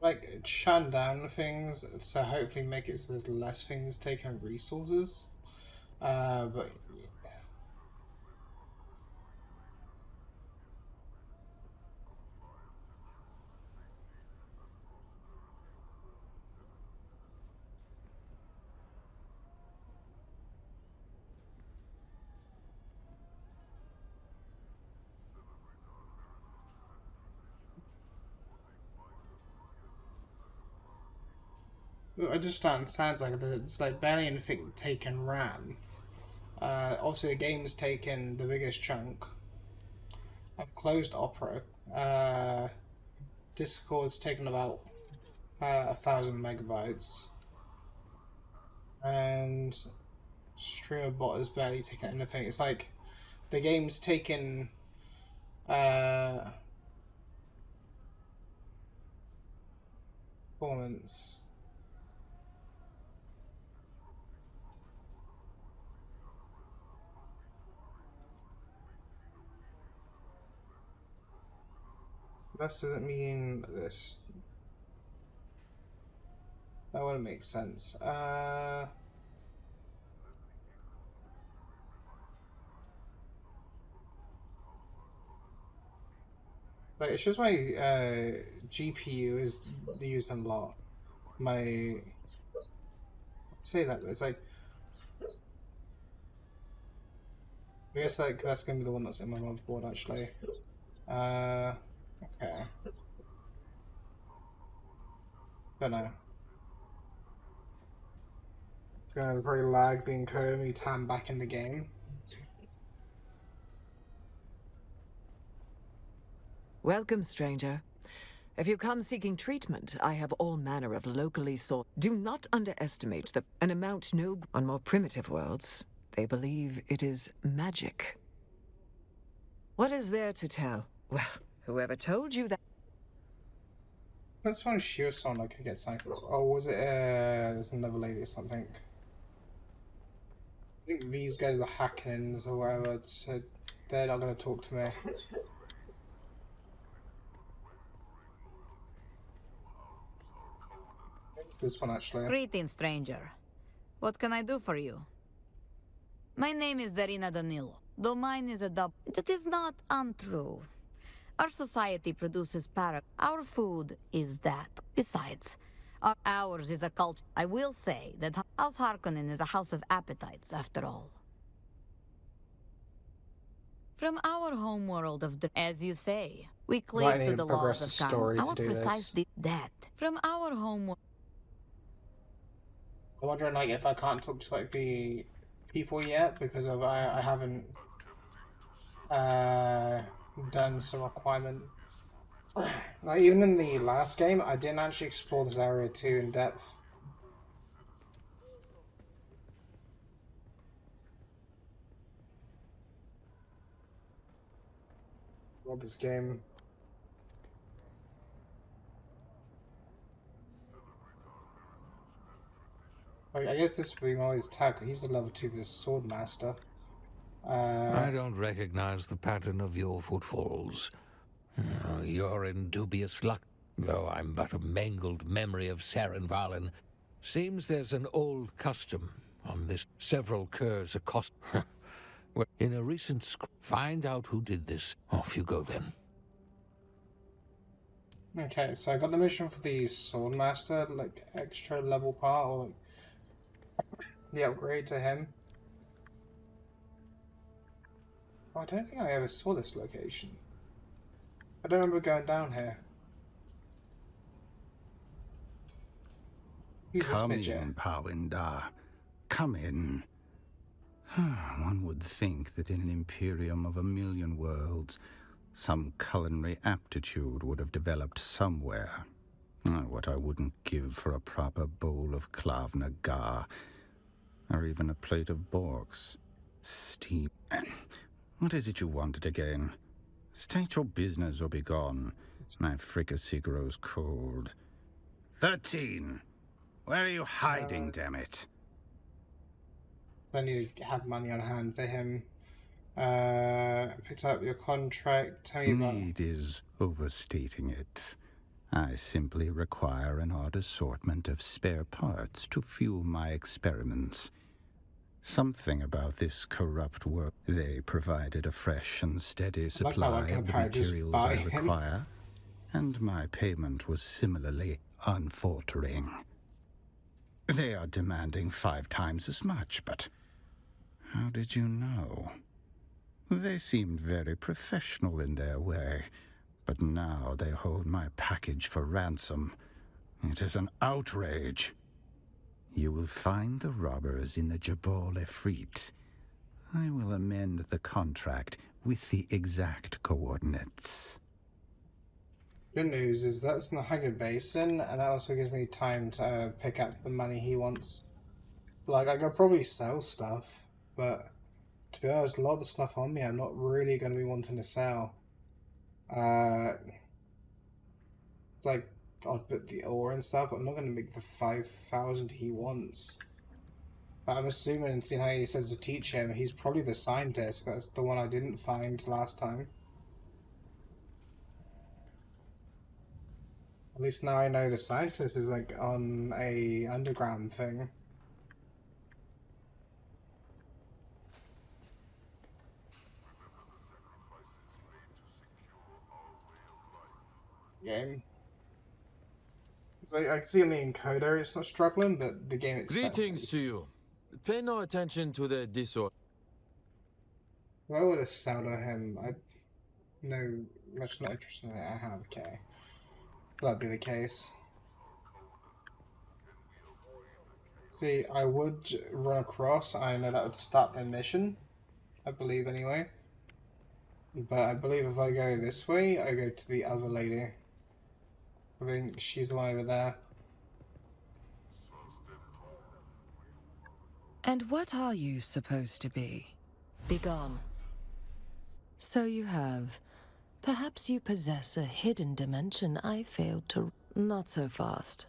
like shut down things, so hopefully make it so there's less things taking resources. But I just don't sounds like it's like barely anything taken RAM. Obviously the game's taken the biggest chunk. I've closed Opera. Discord's taken about 1,000 MB, and Streamer Bot has barely taken anything. It's like the game's taken uh, performance. That doesn't mean this. That wouldn't make sense. But it's just my GPU is used a lot. My say that, but it's like I guess like that's gonna be the one that's in my motherboard actually. Okay. Don't know. It's gonna probably lag the encoder me time back in the game. Welcome, stranger. If you come seeking treatment, I have all manner of locally sourced. Do not underestimate an amount no on more primitive worlds. They believe it is magic. What is there to tell? Well, whoever told you that? I just want to shoot someone like I get something. Oh, was it? There's another lady or something. I think these guys are Hackins or whatever. So they're not gonna talk to me. It's this one actually. Greetings, stranger. What can I do for you? My name is Darina Danilo. Though mine is a dub, it is not untrue. Our society produces Our food is that. Besides, ours is a culture. I will say that House Harkonnen is a house of appetites, after all. From our homeworld of as you say, we cling to the laws of story Our to do precisely that. From our home. I'm wondering like if I can't talk to like the people yet because of I haven't done some requirement. Like even in the last game, I didn't actually explore this area too in depth. Well, this game. Like, I guess this would be Molly's tag. He's the level 2 for the sword master. I don't recognize the pattern of your footfalls. You're in dubious luck, though I'm but a mangled memory of Saren Valen. Seems there's an old custom on this. Several curs accost. In a recent find out who did this. Off you go then. Okay, so I got the mission for the sword master, like extra level part, or like the upgrade to him. Oh, I don't think I ever saw this location. I don't remember going down here. Come in, Pawindar. Come in. One would think that in an imperium of 1,000,000 worlds, some culinary aptitude would have developed somewhere. What I wouldn't give for a proper bowl of Klavna Gar, or even a plate of Borks. Steam. What is it you wanted again? State your business or be gone. My fricassee grows cold. 13. Where are you hiding, damn it? I need to have money on hand for him. Picked up your contract. Tell me about. Need is overstating it. I simply require an odd assortment of spare parts to fuel my experiments. Something about this corrupt world. They provided a fresh and steady I like how I supply can of the apparently just materials buy I him. require, and my payment was similarly unfaltering. They are demanding 5 times as much, but how did you know? They seemed very professional in their way, but now they hold my package for ransom. It is an outrage. You will find the robbers in the Jabal Efreet. I will amend the contract with the exact coordinates. Good news is that's in the Haggard Basin, and that also gives me time to pick up the money he wants. Like, I could probably sell stuff, but to be honest, a lot of the stuff on me I'm not really going to be wanting to sell. It's like, I'll put the ore and stuff, but I'm not going to make the 5,000 he wants. But I'm assuming, seeing how he says to teach him, he's probably the scientist. That's the one I didn't find last time. At least now I know the scientist is like on a underground thing. Game. I can see in the encoder it's not struggling, but the game itself Greetings is. to you. Pay no attention to the disorder. If I would have sold him, I'd no, much not interested in it. I have, okay. That'd be the case. See, I would run across. I know that would start the mission. I believe, anyway. But I believe if I go this way, I go to the other lady. I think she's the one over there. And what are you supposed to be? Begone. So you have. Perhaps you possess a hidden dimension I failed to... Not so fast.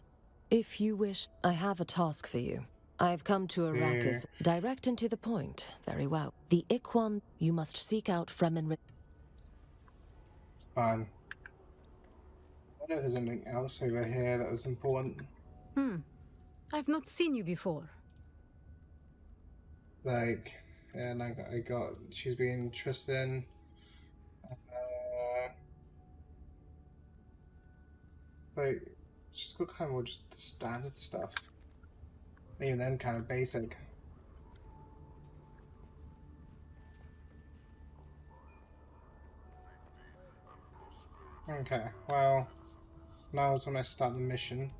If you wish, I have a task for you. I've come to Arrakis. Direct and to the point. Very well. The Ikhwan you must seek out Fremen... Fine. I don't know if there's anything else over here that was important. I've not seen you before. Like, yeah, and I got, she's being interesting. Like, just got kind of more just the standard stuff. Even then, kind of basic. Okay, well, now is when I start the mission.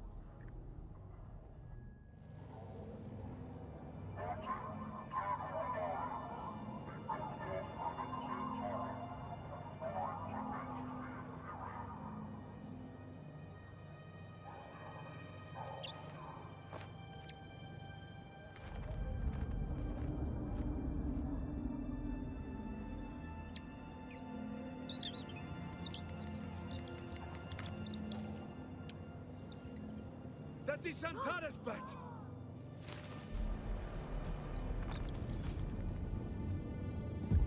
That is Ankaraspat!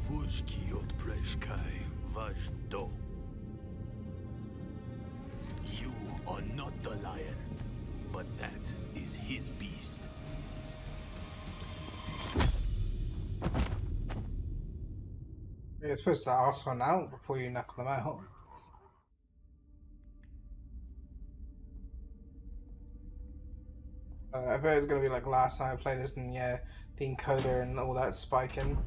Vujki od Breshkai Vajdo. You are not the lion, but that is his beast. You're supposed to ask one out before you knuckle them out. I bet it's gonna be like last time I played this, and yeah, the encoder and all that spiking.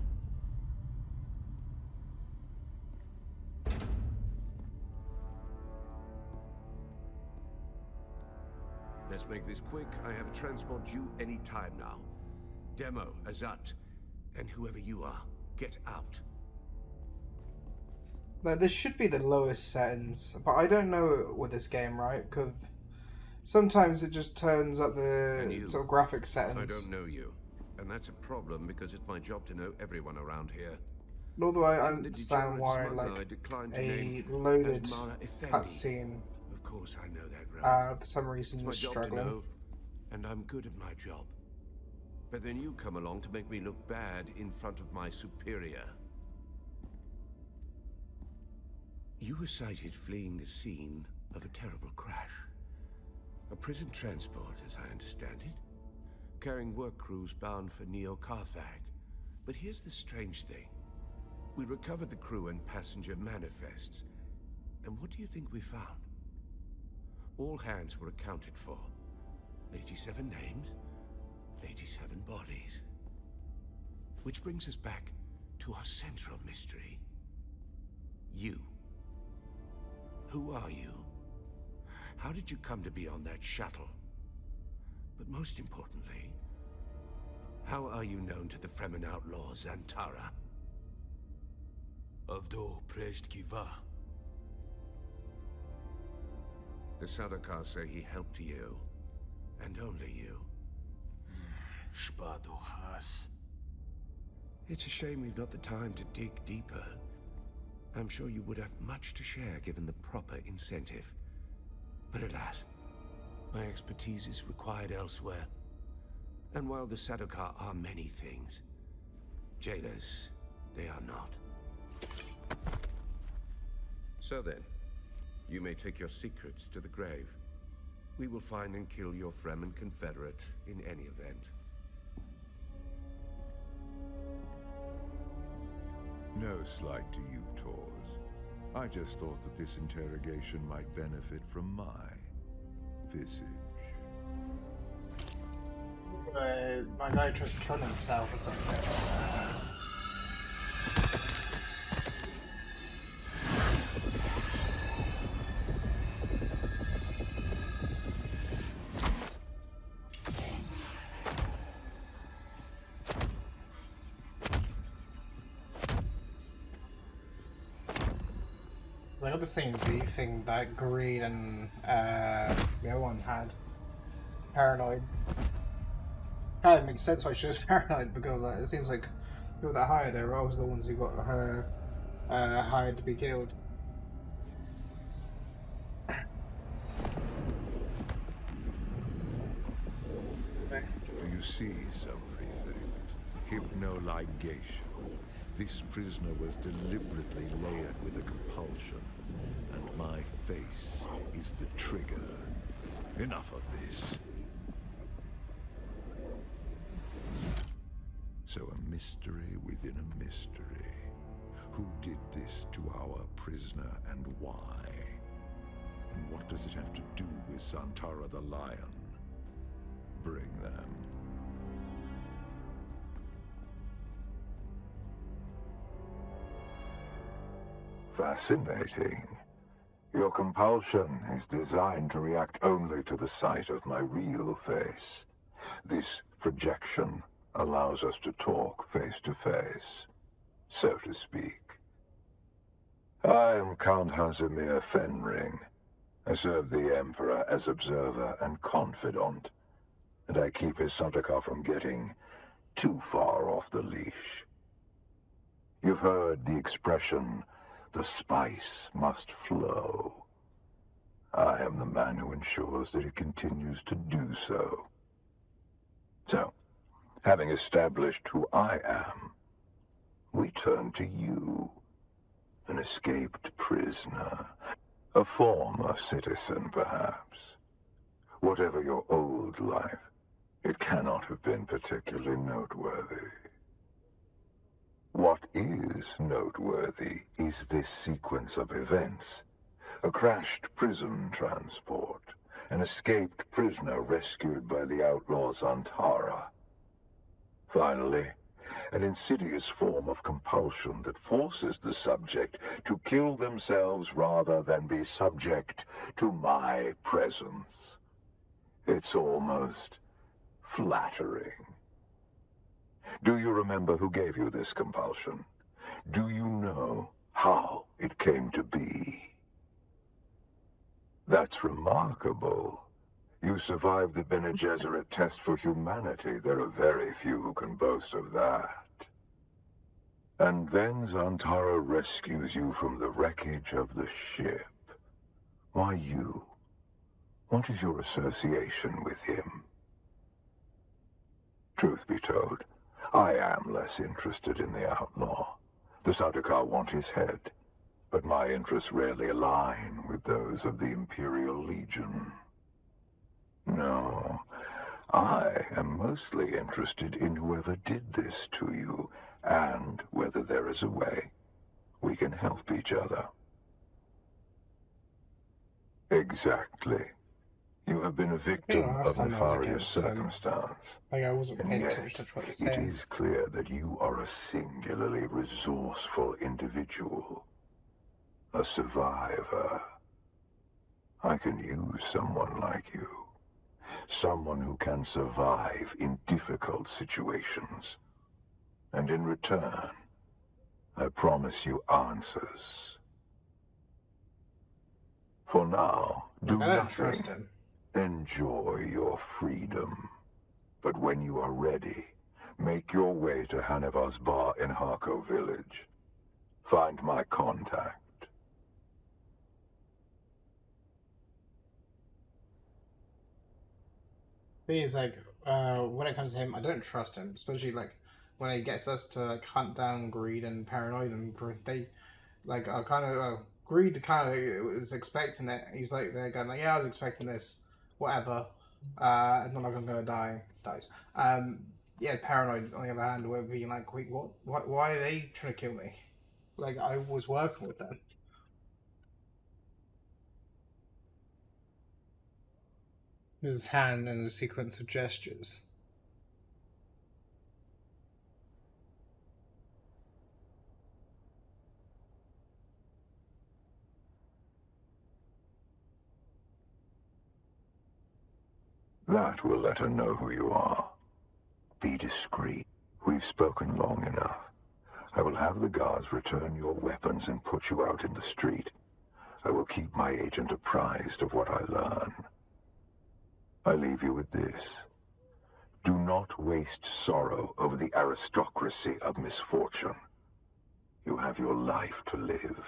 Let's make this quick. I have a transport due any time now. Demo, Azat, and whoever you are, get out. Now, this should be the lowest settings, but I don't know with this game, right? Because sometimes it just turns up the sort of graphic settings. I don't know you, and that's a problem because it's my job to know everyone around here. Nor do I understand why, like, a loaded cutscene, Of course I know that, right? for some reason, It's my is job to struggling. know, and I'm good at my job. But then you come along to make me look bad in front of my superior. You were sighted fleeing the scene of a terrible crash. A prison transport, as I understand it, carrying work crews bound for Neo-Carthag. But here's the strange thing. We recovered the crew and passenger manifests, and what do you think we found? All hands were accounted for. 87 names, 87 bodies. Which brings us back to our central mystery. You. Who are you? How did you come to be on that shuttle? But most importantly, how are you known to the Fremen outlaw Zantara? Avdo Prejt Kiva. The Sardaukar say he helped you, and only you. Spado Has. It's a shame we've not the time to dig deeper. I'm sure you would have much to share given the proper incentive. But alas, my expertise is required elsewhere. And while the Sardaukar are many things, jailers, they are not. So then, you may take your secrets to the grave. We will find and kill your Fremen confederate in any event. No slight to you, Tors. I just thought that this interrogation might benefit from my visage. My guy just killed himself or something. I got the same thing that Greed and the other one had. Paranoid. Kind of makes sense why she was paranoid, because it seems like people that hired her are always the ones who got her hired to be killed. Do you see, Sub-Prefect? Hypnoligation. This prisoner was deliberately layered with a compulsion, and my face is the trigger. Enough of this. So a mystery within a mystery. Who did this to our prisoner and why? And what does it have to do with Zantara the Lion? Bring them. Fascinating. Your compulsion is designed to react only to the sight of my real face. This projection allows us to talk face to face, so to speak. I am Count Hazimir Fenring. I serve the Emperor as observer and confidant, and I keep his Sardaukar from getting too far off the leash. You've heard the expression, the spice must flow. I am the man who ensures that it continues to do so. So, having established who I am, we turn to you, an escaped prisoner, a former citizen, perhaps. Whatever your old life, it cannot have been particularly noteworthy. What is noteworthy is this sequence of events. A crashed prison transport, an escaped prisoner rescued by the outlaw Zantara. Finally, an insidious form of compulsion that forces the subject to kill themselves rather than be subject to my presence. It's almost flattering. Do you remember who gave you this compulsion? Do you know how it came to be? That's remarkable. You survived the Bene Gesserit test for humanity. There are very few who can boast of that. And then Zantara rescues you from the wreckage of the ship. Why you? What is your association with him? Truth be told, I am less interested in the outlaw. The Sardaukar want his head. but my interests rarely align with those of the Imperial Legion. No, I am mostly interested in whoever did this to you, and whether there is a way we can help each other. Exactly. You have been a victim last of time I was nefarious against him, circumstance. like I wasn't And paying yet, attention to what he's it saying. is clear that you are a singularly resourceful individual. A survivor. I can use someone like you. Someone who can survive in difficult situations. And in return, I promise you answers. For now, do I don't nothing. trust him. Enjoy your freedom. But when you are ready, make your way to Hanevar's bar in Harko village. Find my contact. He's like, when it comes to him, I don't trust him, especially like when he gets us to like hunt down greed and paranoid, and they like are kind of greed kind of was expecting it. He's like they're going like, yeah, I was expecting this, whatever. It's not like I'm gonna die. Dies. Yeah, paranoid on the other hand, we're being like, wait, what? Why are they trying to kill me? Like I was working with them. His hand and a sequence of gestures. That will let her know who you are. Be discreet. We've spoken long enough. I will have the guards return your weapons and put you out in the street. I will keep my agent apprised of what I learn. I leave you with this. Do not waste sorrow over the aristocracy of misfortune. You have your life to live.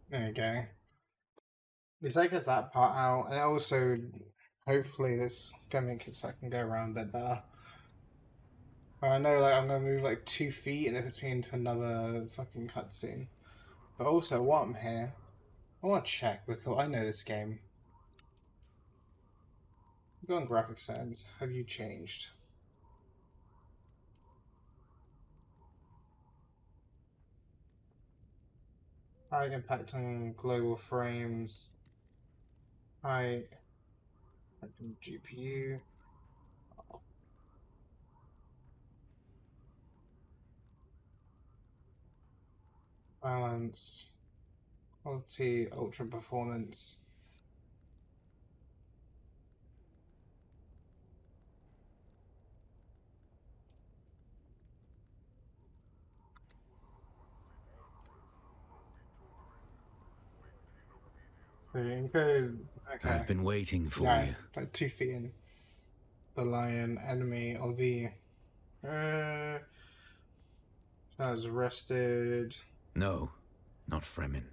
There you go. It's like it's that part out, and also, hopefully, this gonna make it so I can go around a bit better. I know, like, I'm gonna move like 2 feet, and it puts me into another fucking cutscene. But also, while I'm here, I want to check because I know this game. Go on graphic settings. Have you changed? High impact on global frames. High impact on GPU. Balance. Quality, ultra performance. Okay. I've been waiting for Yeah, you. like 2 feet in. The lion, enemy of the. Has arrested. No, not Fremen.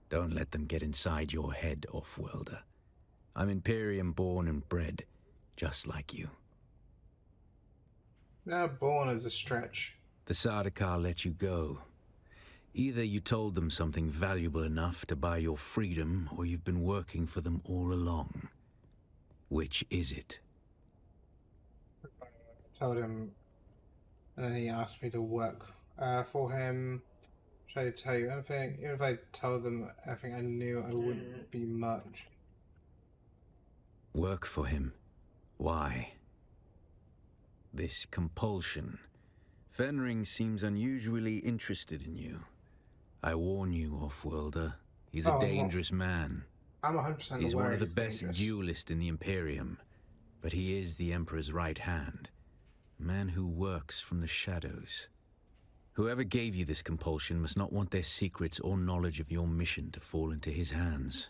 Don't let them get inside your head, off-worlder. I'm Imperium born and bred, just like you. Yeah, born as a stretch. The Sardaukar let you go. Either you told them something valuable enough to buy your freedom, or you've been working for them all along. Which is it? I told him, and then he asked me to work for him. Should I tell you anything? Even if I told them everything I knew, I wouldn't be much. Work for him? Why? This compulsion. Fenring seems unusually interested in you. I warn you, off-worlder. He's a dangerous man. I'm 100% He's aware one of the he's best dangerous. duelists in the Imperium, but he is the Emperor's right hand. A man who works from the shadows. Whoever gave you this compulsion must not want their secrets or knowledge of your mission to fall into his hands.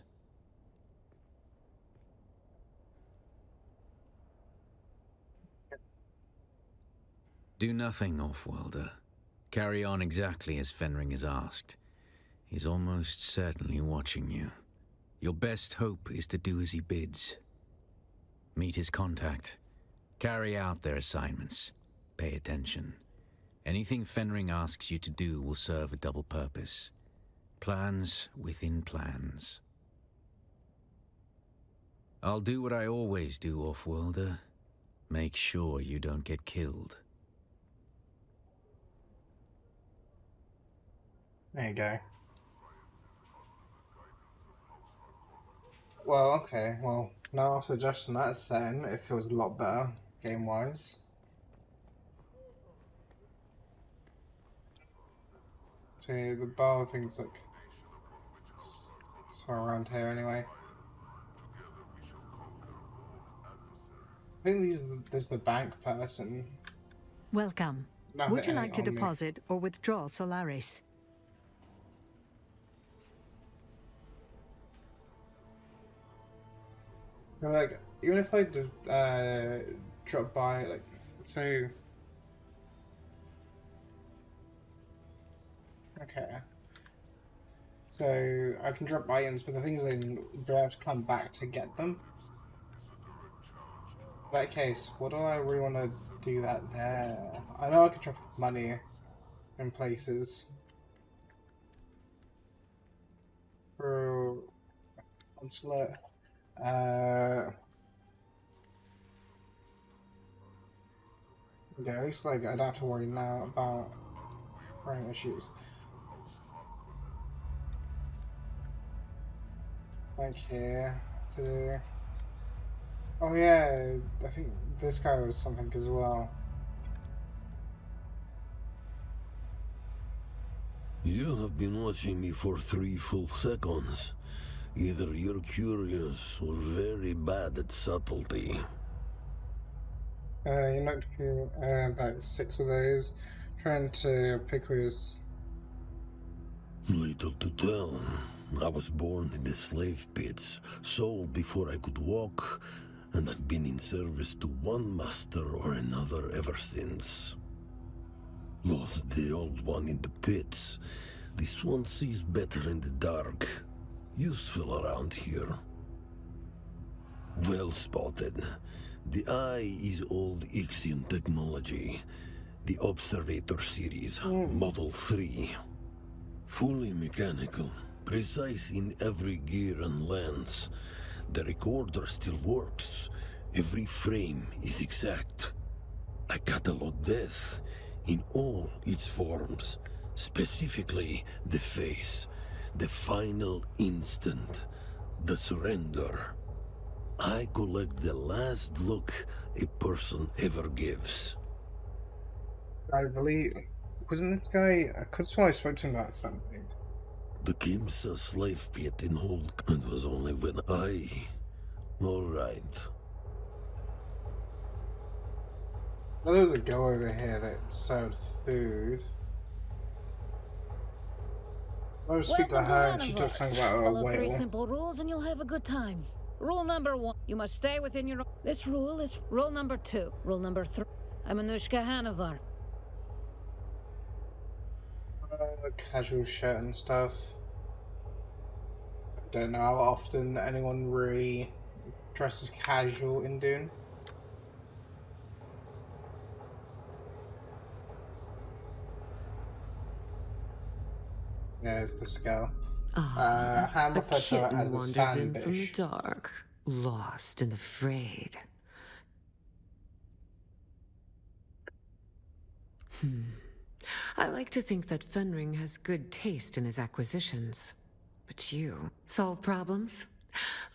Do nothing, off-worlder. Carry on exactly as Fenring has asked. He's almost certainly watching you. Your best hope is to do as he bids. Meet his contact. Carry out their assignments. Pay attention. Anything Fenring asks you to do will serve a double purpose. Plans within plans. I'll do what I always do, Off-worlder. Make sure you don't get killed. There you go. Well, okay, well, now after adjusting that setting, it feels a lot better, game-wise. See, the bar thing's like... it's around here anyway. I think there's the bank person. Welcome. No, Would you like to on me. deposit or withdraw Solaris? Like, even if I drop by, like, so... Okay. So, I can drop items, but the thing is, do I have to come back to get them? In that case, what do I really want to do that there? I know I can drop money in places. For... consulate. Yeah, at least, like, I don't have to worry now about running issues. Like here, to do. Oh yeah, I think this guy was something as well. You have been watching me for 3 full seconds. Either you're curious or very bad at subtlety. You knocked through about 6 of those, trying to pick his... Little to tell. I was born in the slave pits, sold before I could walk, and I've been in service to one master or another ever since. Lost the old one in the pits. This one sees better in the dark. Useful around here. Well spotted. The eye is old Ixion technology. The Observator series, Model 3. Fully mechanical, precise in every gear and lens. The recorder still works. Every frame is exact. I catalog death in all its forms, specifically the face, the final instant, the surrender. I collect the last look a person ever gives. I believe... wasn't this guy... I could swear I spoke to him about something. The Kimsa slave pit in Hulk, and was only when I... Alright. Well, there was a girl over here that sold food. I would speak to her and she told something about a Follow 3 whale. simple rules and you'll have a good time. Rule number 1, you must stay within your... This rule is rule number 2. Rule number 3, I'm Anushka Hanovar. Casual shirt and stuff. I don't know how often anyone really dresses casual in Dune. Yeah, it's this girl. Ham A referred to her kitten as a wanders sand in from the bitch. dark, lost and afraid. I like to think that Fenring has good taste in his acquisitions. But you solve problems?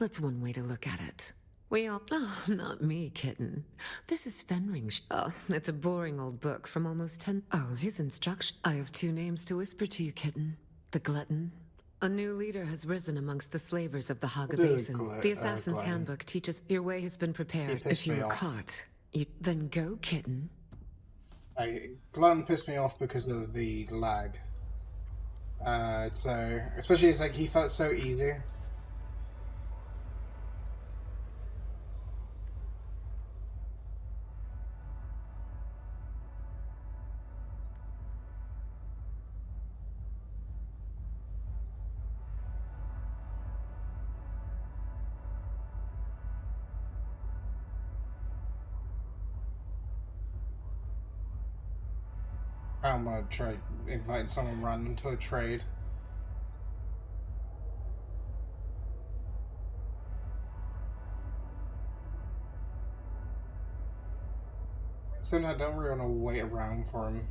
That's one way to look at it. We all... Oh, not me, kitten. This is Fenring. Oh, it's a boring old book from almost 10... Oh, his instruction. I have 2 names to whisper to you, kitten. The Glutton. A new leader has risen amongst the slavers of the Haga Basin. The Assassin's Handbook teaches your way has been prepared. If you are caught, you... Then go, kitten. Glutton pissed me off because of the lag. So, especially it's like he felt so easy. I'm gonna try invite someone random to a trade. So I don't really want to wait around for him.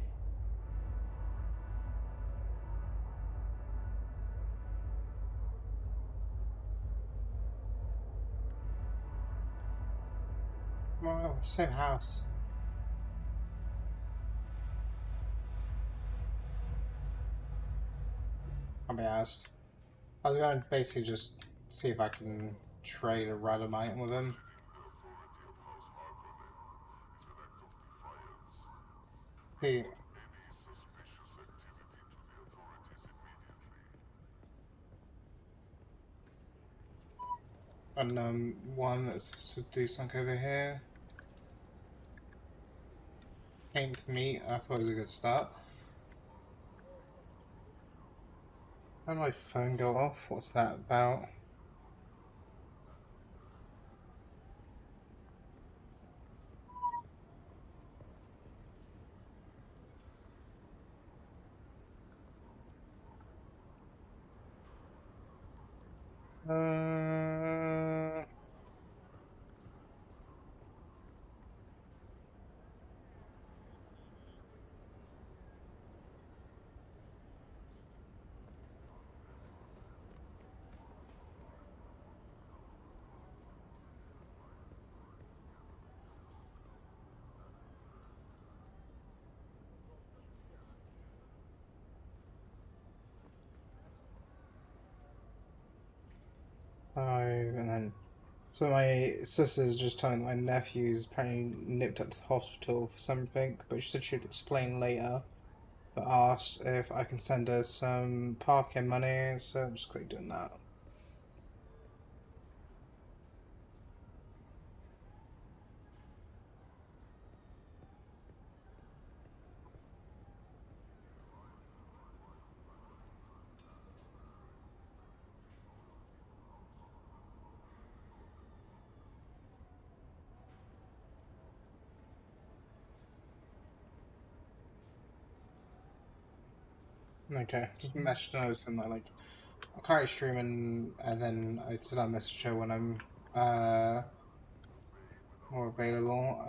Well, same house. I'll be asked. I was gonna basically just see if I can trade a random item with him. He. And one that says to do something over here. Paint meat, that's always a good start. How did my phone go off? What's that about? And then so my sister's just telling me my nephew's apparently nipped up to the hospital for something, but she said she'd explain later. But asked if I can send her some parking money, so I'm just quickly doing that. Okay, just message notes and like I'm currently streaming, and then I said I'll message her when I'm more available.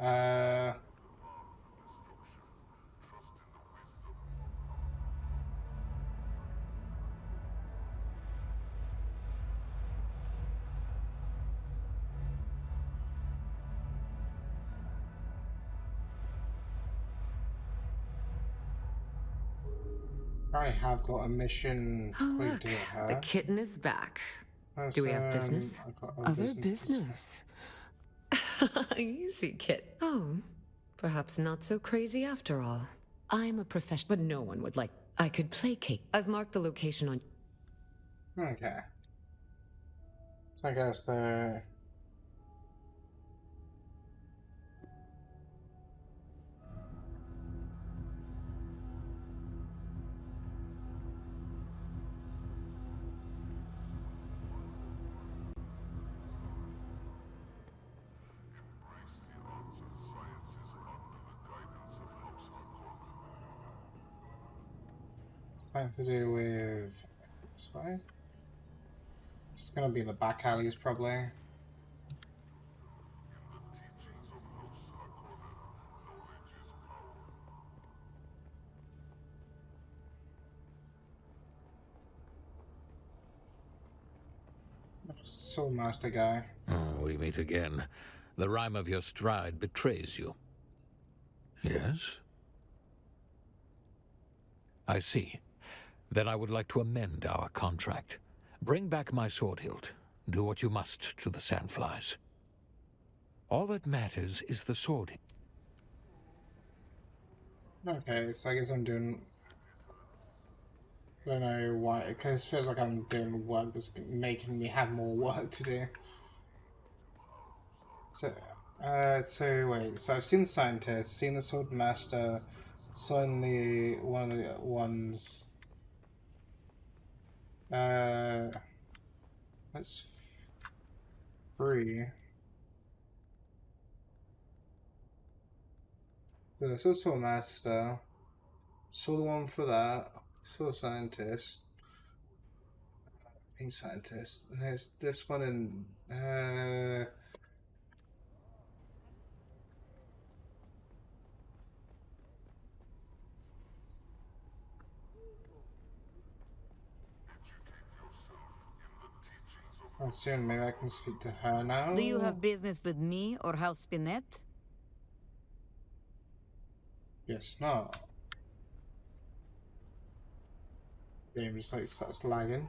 I have got a mission Oh, to look, do with her. the kitten is back. Do we have business? I've got Other business. Easy, kit. Oh, perhaps not so crazy after all. I'm a professional, but no one would like. I could placate. I've marked the location on. Okay. So I guess the. Something to do with this way. It's gonna be in the back alleys probably. So master guy. Oh, we meet again. The rhyme of your stride betrays you. Yes? I see. Then I would like to amend our contract. Bring back my sword hilt. Do what you must to the sandflies. All that matters is the sword hilt. Okay, so I guess I'm doing. I don't know why, because it feels like I'm doing work that's making me have more work to do. So wait. So I've seen the scientist, seen the sword master, seen the one of the ones. That's free. So this was sword master. Saw the one for that. Saw the scientist. Pink scientist. There's this one in. Soon, maybe I can speak to her now. Do you have business with me or House Spinette? Yes, not. Game just like starts lagging.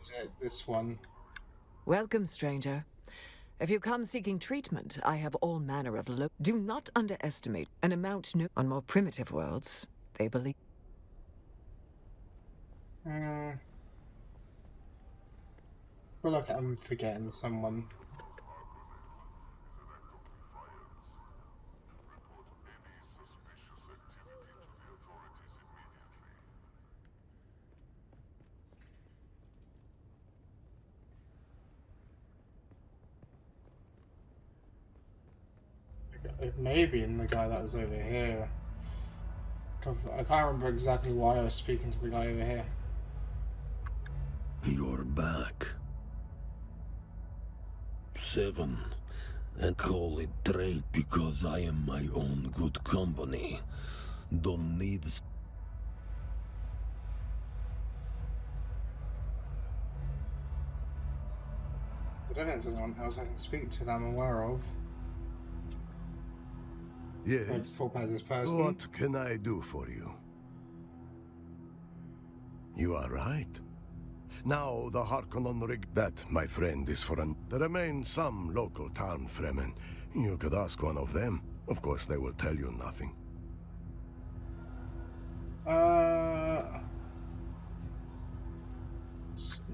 Is it this one? Welcome, stranger. If you come seeking treatment, I have all manner of Do not underestimate an amount on more primitive worlds. They believe. I feel like I'm forgetting someone. It may be in the guy that was over here. I can't remember exactly why I was speaking to the guy over here. You're back. 7. And call it trade because I am my own good company. Don't need... I don't think there's anyone else I can speak to that I'm aware of. Yes. This person. What can I do for you? You are right. Now the Harkonnen rig. That, my friend, is for an. There remain some local town fremen. You could ask one of them. Of course, they will tell you nothing.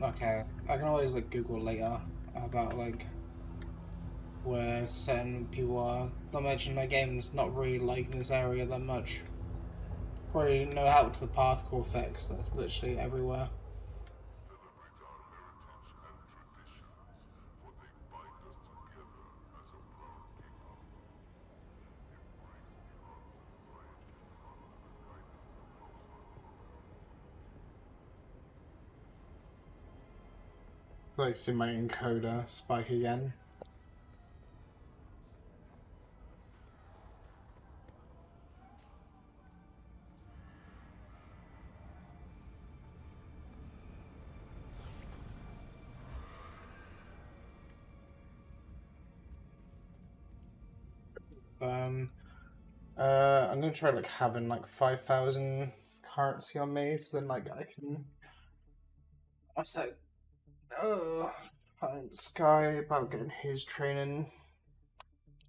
Okay. I can always like Google later about like where certain people are. Not mention my game's not really liking this area that much. Probably know how to the particle effects. That's literally everywhere. Like, see my encoder spike again. I'm gonna try like having like 5,000 currency on me, so then like I can. What's that? Sky about getting his training.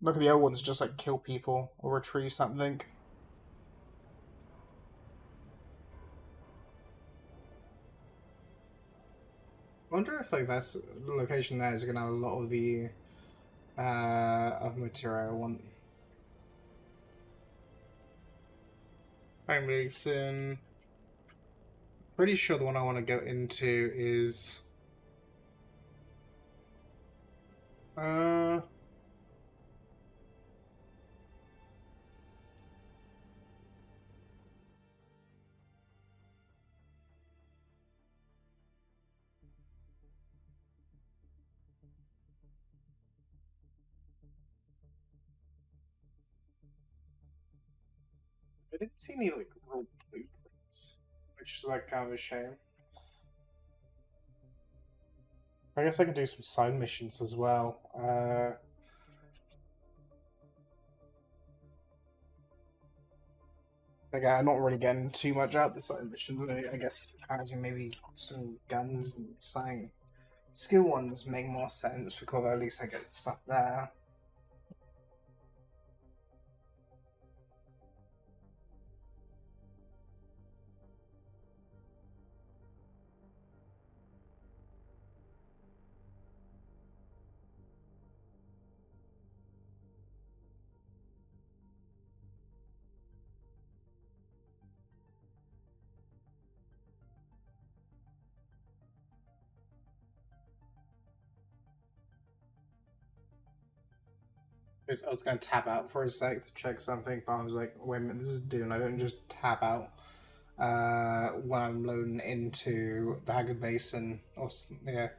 Look at the other ones, just like kill people or retrieve something. I wonder if like that's the location there is gonna have a lot of the of material I want. I'm really soon. Pretty sure the one I want to go into is I didn't see any like real blueprints, which is like kind of a shame. I guess I can do some side missions as well. Again, I'm not really getting too much out of the side missions. I guess having maybe some guns and something. Skill ones make more sense because at least I get stuff there. I was going to tap out for a sec to check something, but I was like, wait a minute, this is Dune. I don't just tap out when I'm loading into the Haggard Basin or yeah,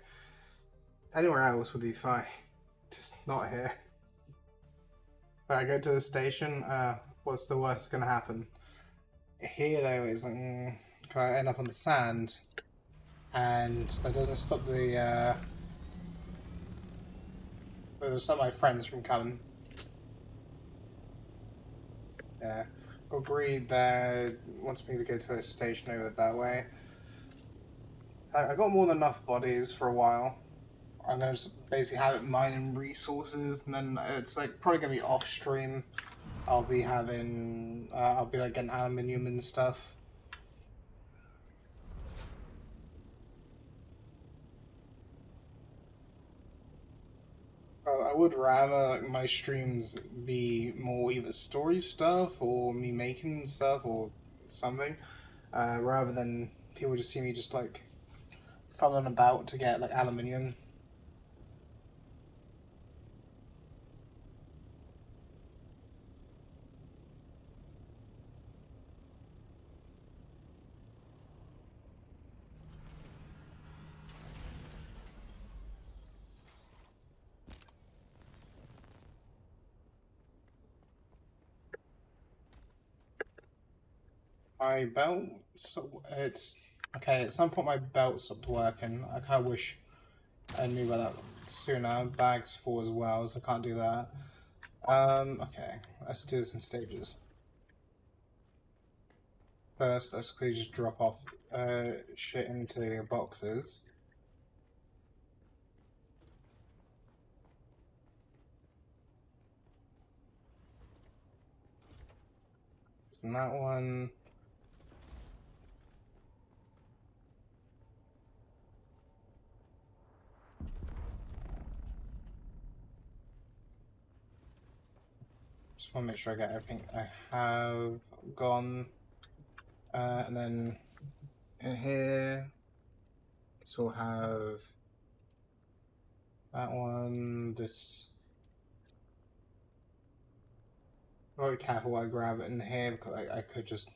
anywhere else would be fine. Just not here. If I go to the station, what's the worst going to happen? Here, though, is like, I end up on the sand, and that doesn't stop the, that doesn't stop my friends from coming. Yeah. Got Greed there, wants me to go to a station over that way. I got more than enough bodies for a while. I'm going to just basically have it mining resources, and then it's like probably going to be off stream. I'll be having, I'll be like getting aluminium and stuff. I would rather like my streams be more either story stuff or me making stuff or something, rather than people just see me just like fumbling about to get like aluminium. My belt, so it's okay. At some point, my belt stopped working. I kind of wish I knew about that sooner. Bags full as well, so I can't do that. Okay, let's do this in stages. First, let's quickly just drop off shit into boxes. So that one. Just want to make sure I get everything I have gone. And then in here, so we'll have that one, this. I'll be careful while I grab it in here because I could just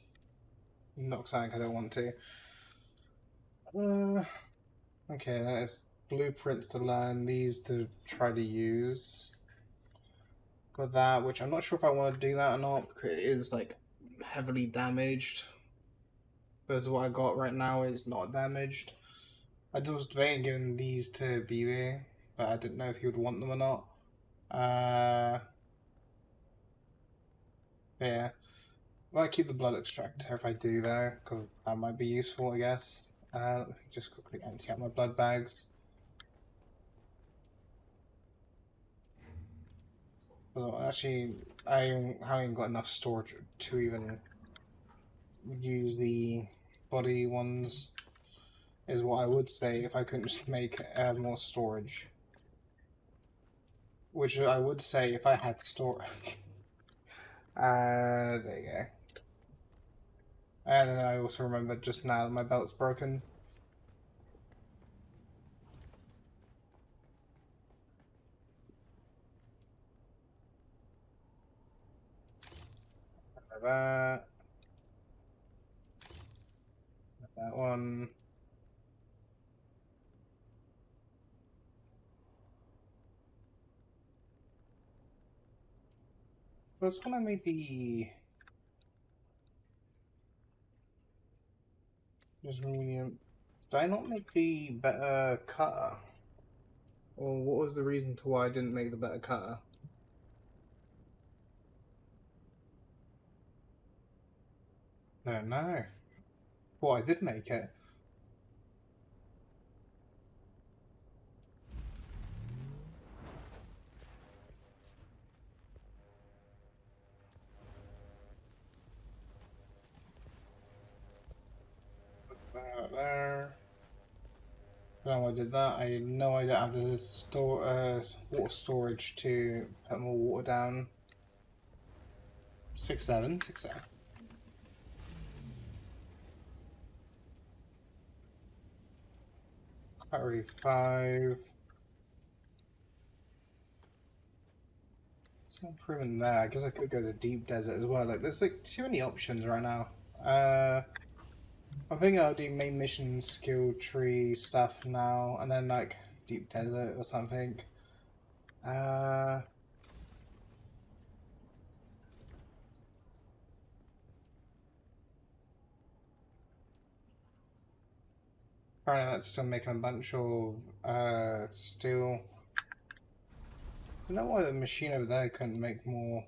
knock something I don't want to. Okay, there's blueprints to learn, these to try to use. Got that, which I'm not sure if I want to do that or not because it is like heavily damaged. Versus what I got right now is not damaged. I was debating giving these to BB, but I didn't know if he would want them or not. Yeah. I might keep the blood extractor if I do though, because that might be useful, I guess. Let me just quickly empty out my blood bags. Well, actually, I haven't got enough storage to even use the body ones, is what I would say if I couldn't just make more storage. Which I would say if I had storage. There you go. And then I also remembered just now that my belt's broken. That. That one. That's when I made the... Just medium. Did I not make the better cutter? Or what was the reason to why I didn't make the better cutter? No. Well, I did make it. Put that there. No, I did that. I know I don't have the water storage to put more water down. 6-7. Battery 5. Let's no improvement there. I guess I could go to deep desert as well. Like, there's like too many options right now. I think I'll do main mission skill tree stuff now, and then like deep desert or something. Apparently that's still making a bunch of steel. I don't know why the machine over there couldn't make more.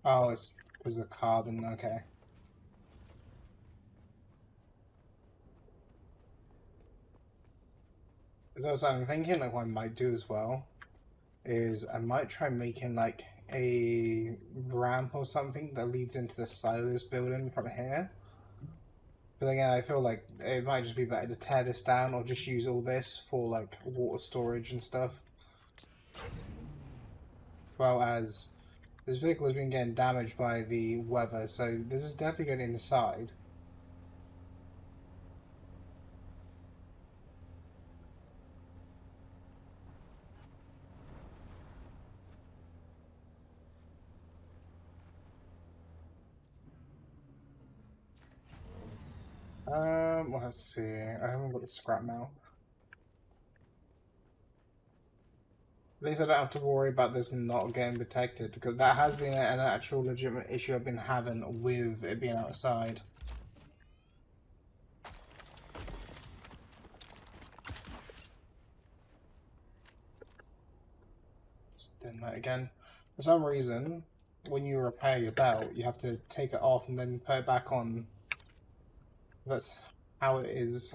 Oh, it was the carbon. Okay. So I'm thinking like what I might do as well is I might try making like a ramp or something that leads into the side of this building from here. But again, I feel like it might just be better to tear this down or just use all this for like water storage and stuff. As well as this vehicle has been getting damaged by the weather, so this is definitely going inside. Well, let's see. I haven't got the scrap now. At least I don't have to worry about this not getting protected, because that has been an actual legitimate issue I've been having with it being outside. Let's do that again. For some reason, when you repair your belt, you have to take it off and then put it back on. That's how it is.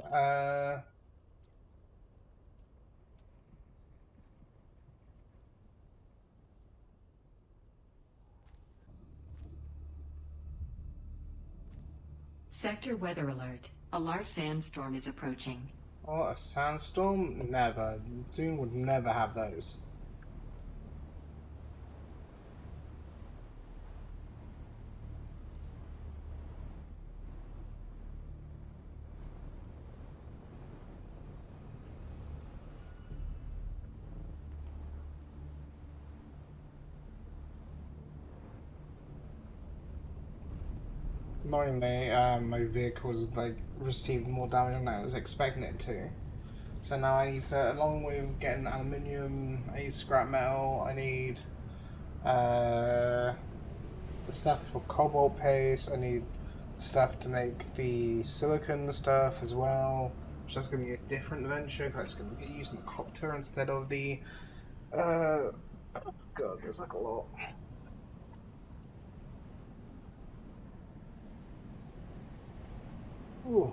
Sector weather alert. A large sandstorm is approaching. Oh, a sandstorm? Never. Dune would never have those. Annoyingly, my vehicle was like received more damage than I was expecting it to. So now I need to, along with getting aluminium, I need scrap metal, I need the stuff for cobalt paste, I need stuff to make the silicon stuff as well, which is going to be a different adventure, because that's going to be using the copter instead of the, oh god, there's like a lot. Ooh.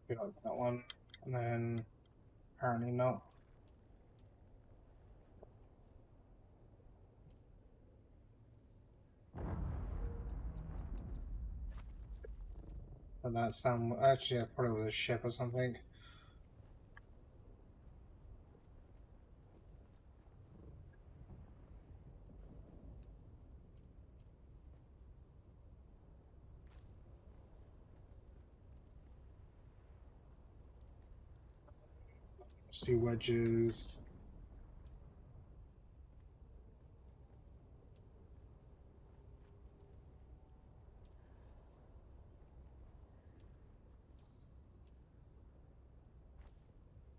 We like that one, and then apparently not. But that sound actually, I probably was a ship or something. Let's do wedges.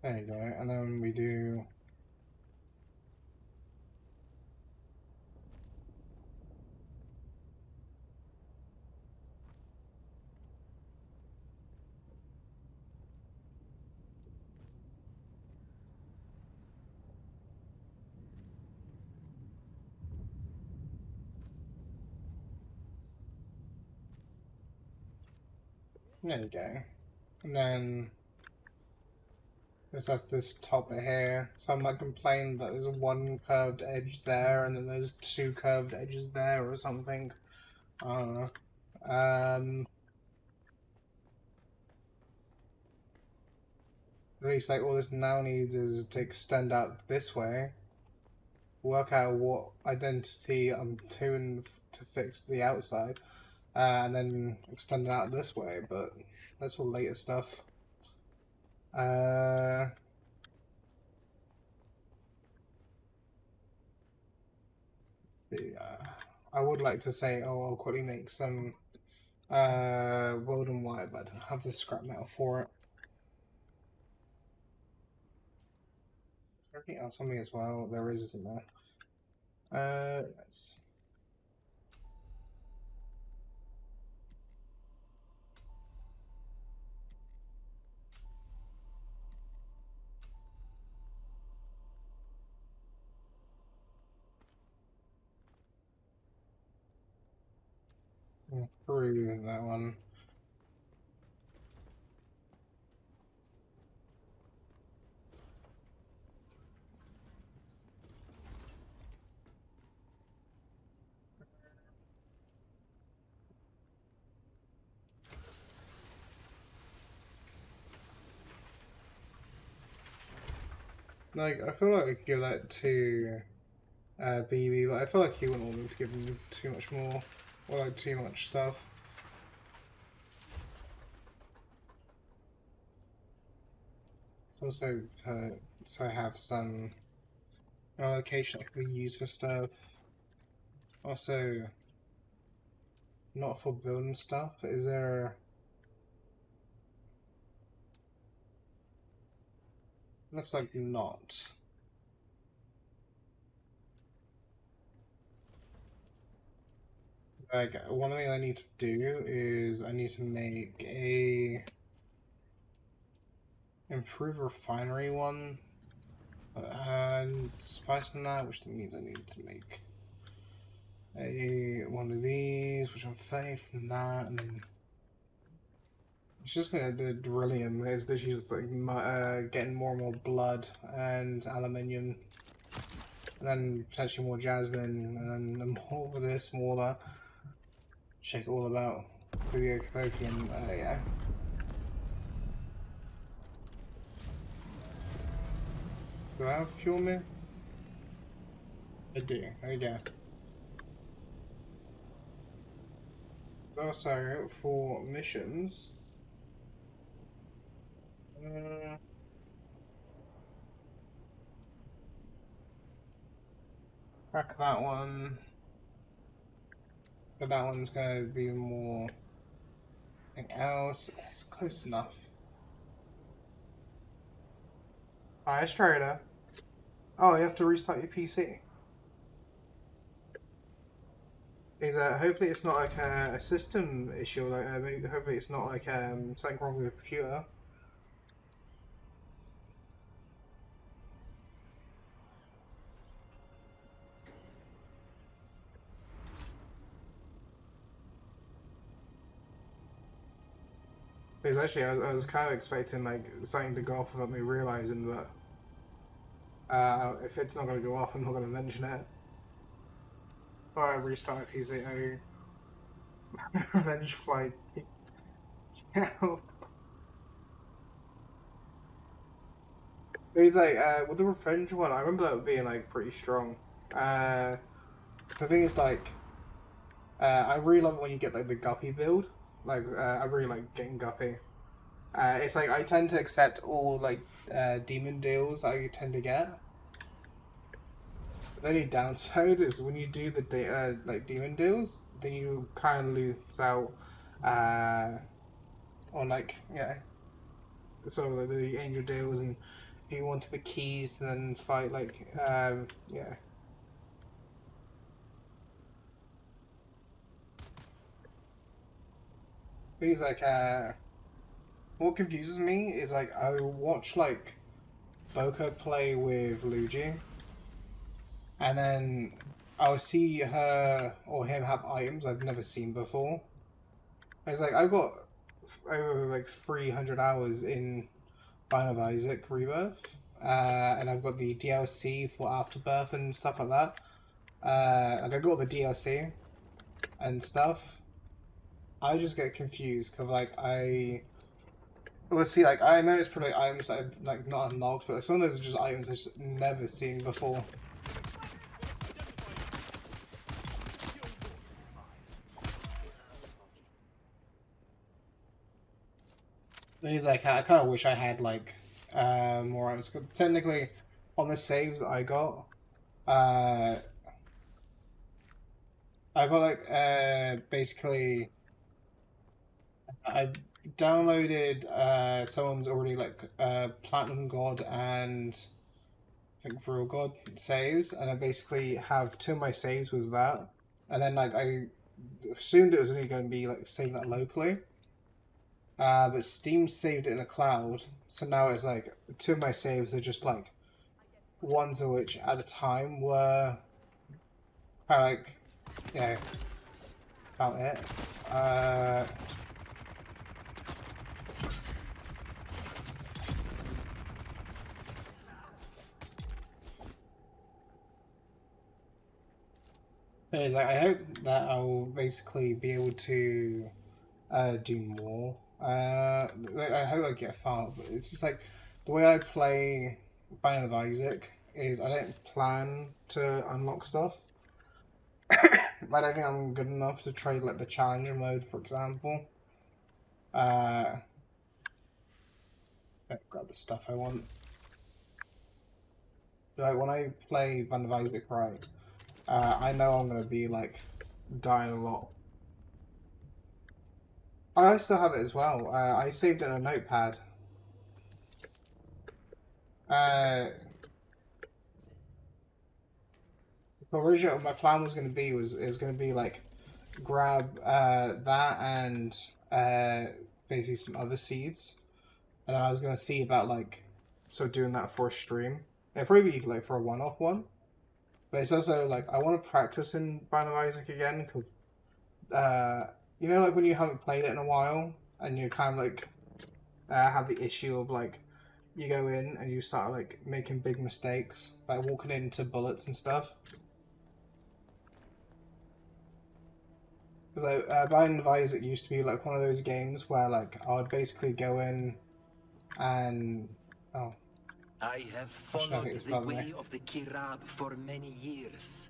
There you go, and then we do. There you go. And then that's this top here. So I might complain that there's one curved edge there and then there's two curved edges there or something. I don't know. At least like all this now needs is to extend out this way. Work out what identity I'm doing to fix the outside. And then extend it out this way, but that's all later stuff. I would like to say, oh, I'll quickly make some welding wire, but I don't have the scrap metal for it. Everything else on me as well. There is, isn't there? Let's. Improve that one. Like, I feel like I could give that to BB, but I feel like he wouldn't want me to give him too much more, or like too much stuff. Also, so I have some allocation that can be used for stuff. Also, not for building stuff. Is there? Looks like not. Okay, one thing I need to do is I need to make a improved refinery one, and spice in that, which means I need to make one of these, which I'm safe from that, and then it's just gonna the beryllium is literally just like getting more and more blood and aluminium, and then potentially more jasmine, and then more of this, more of that. Check it all about the opium. Yeah. Do I have fuel me? I do. There you go. Also, for missions, crack that one. But that one's gonna be more. Anything else? It's close enough. Hi, Trader. Oh, you have to restart your PC. Is hopefully it's not like a system issue. Like hopefully it's not like something wrong with the computer. Because actually, I was kind of expecting like something to go off without me realizing, but if it's not going to go off, I'm not going to mention it. Or restart PC. Revenge flight. It's like with the revenge one, I remember that being like pretty strong. The thing is like, I really love it when you get like the guppy build. Like I really like getting guppy. It's like I tend to accept all like demon deals I tend to get. The only downside is when you do the like demon deals, then you kind of lose out on like sort of like the angel deals, and if you want the keys, then fight like yeah. Because like what confuses me is like I watch like Boko play with Luigi, and then I'll see her or him have items I've never seen before. It's like I've got over like 300 hours in Binding of Isaac Rebirth, and I've got the DLC for Afterbirth and stuff like that. Like I got the DLC and stuff. I just get confused because like well, see, like I know it's probably items that I've like not unlocked, but like, some of those are just items I've just never seen before. It's like I kind of wish I had like more items. 'Cause technically, on the saves that I got like basically I downloaded someone's already like Platinum God and I think Real God saves, and I basically have two of my saves was that, and then like I assumed it was only going to be like save that locally. But Steam saved it in the cloud, so now it's like two of my saves are just like ones of which at the time were kind of like, yeah, about it. It's like I hope that I'll basically be able to do more. Like, I hope I get far, but it's just like the way I play Binding of Isaac is I don't plan to unlock stuff. I don't think I'm good enough to trade like the challenge mode, for example. Grab the stuff I want. Like when I play Binding of Isaac right, I know I'm gonna be like dying a lot. I still have it as well. I saved it in a notepad. Originally, my plan was going to be like grab that and basically some other seeds, and then I was going to see about like doing that for a stream. It'd probably be like for a one-off one, but it's also like I want to practice in Binding of Isaac again because you know, like when you haven't played it in a while and you kind of like have the issue of like you go in and you start like making big mistakes, like walking into bullets and stuff. Like Binding of Isaac used to be like one of those games where like I would basically go in and I have followed the way of the Kirab for many years,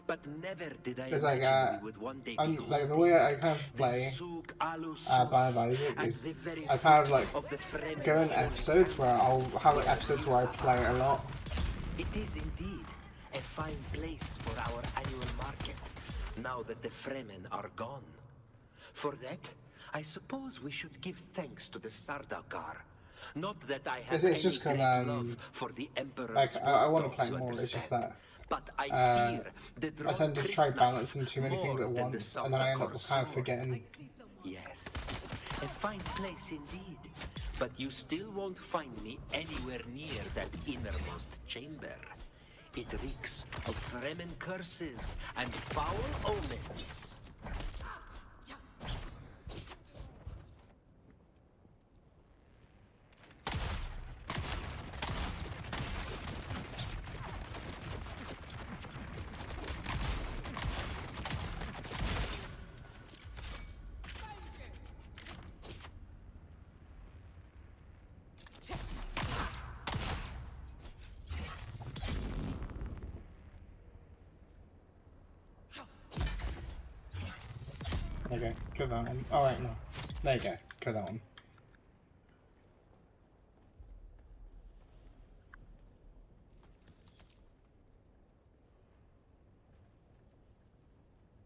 but never did I imagine we would one day be like the way I kind of play Binding of Isaac is I kind of like go in episodes where I'll have like episodes where I play it a lot. It is indeed a fine place for our annual market, now that the Fremen are gone. For that, I suppose we should give thanks to the Sardaukar. Not that I have it's just any kind great love for the Emperor's like I want to play more. It's just that but I tend to try balancing too many things at once, and then I end up kind of forgetting. Yes, a fine place indeed. But you still won't find me anywhere near that innermost chamber. It reeks of Fremen curses and foul omens. Okay, kill that one. Alright, no. There you go, kill that one.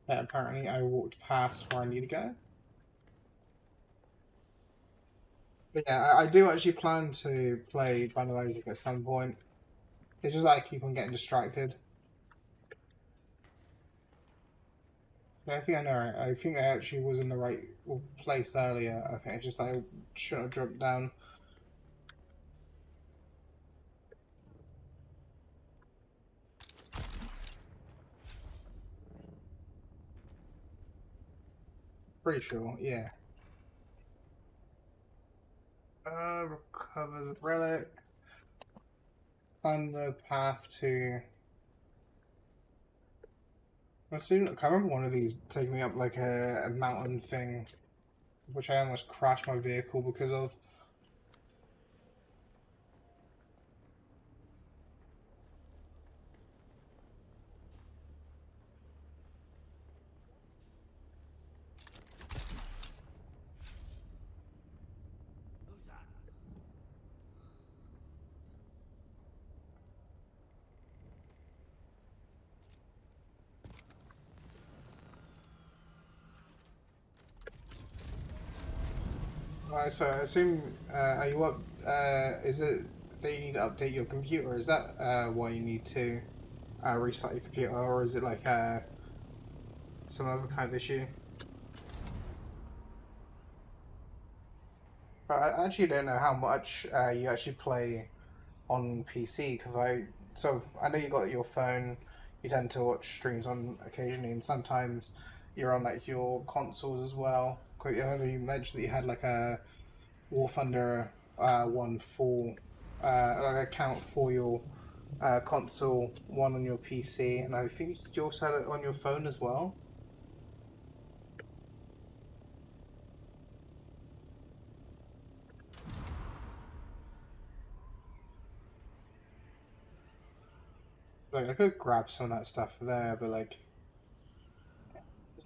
Apparently I walked past where I need to go. But yeah, I do actually plan to play Binding of Isaac at some point. It's just that I keep on getting distracted. I think I know. I think I actually was in the right place earlier. I think I should have dropped down. Pretty sure, yeah. Recover the relic. Find the path to... I can't remember one of these taking me up like a mountain thing, which I almost crashed my vehicle because of. Right, so I assume, are you up, is it that you need to update your computer? Is that why you need to restart your computer, or is it like some other kind of issue? But I actually don't know how much you actually play on PC, because I know you got your phone, you tend to watch streams on occasionally, and sometimes you're on like your consoles as well. I know you mentioned that you had like a War Thunder one full like account for your console, one on your PC, and I think you also had it on your phone as well. Like I could grab some of that stuff there, but like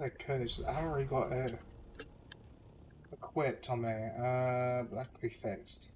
I could, I haven't really got it equipped on me. That could be fixed.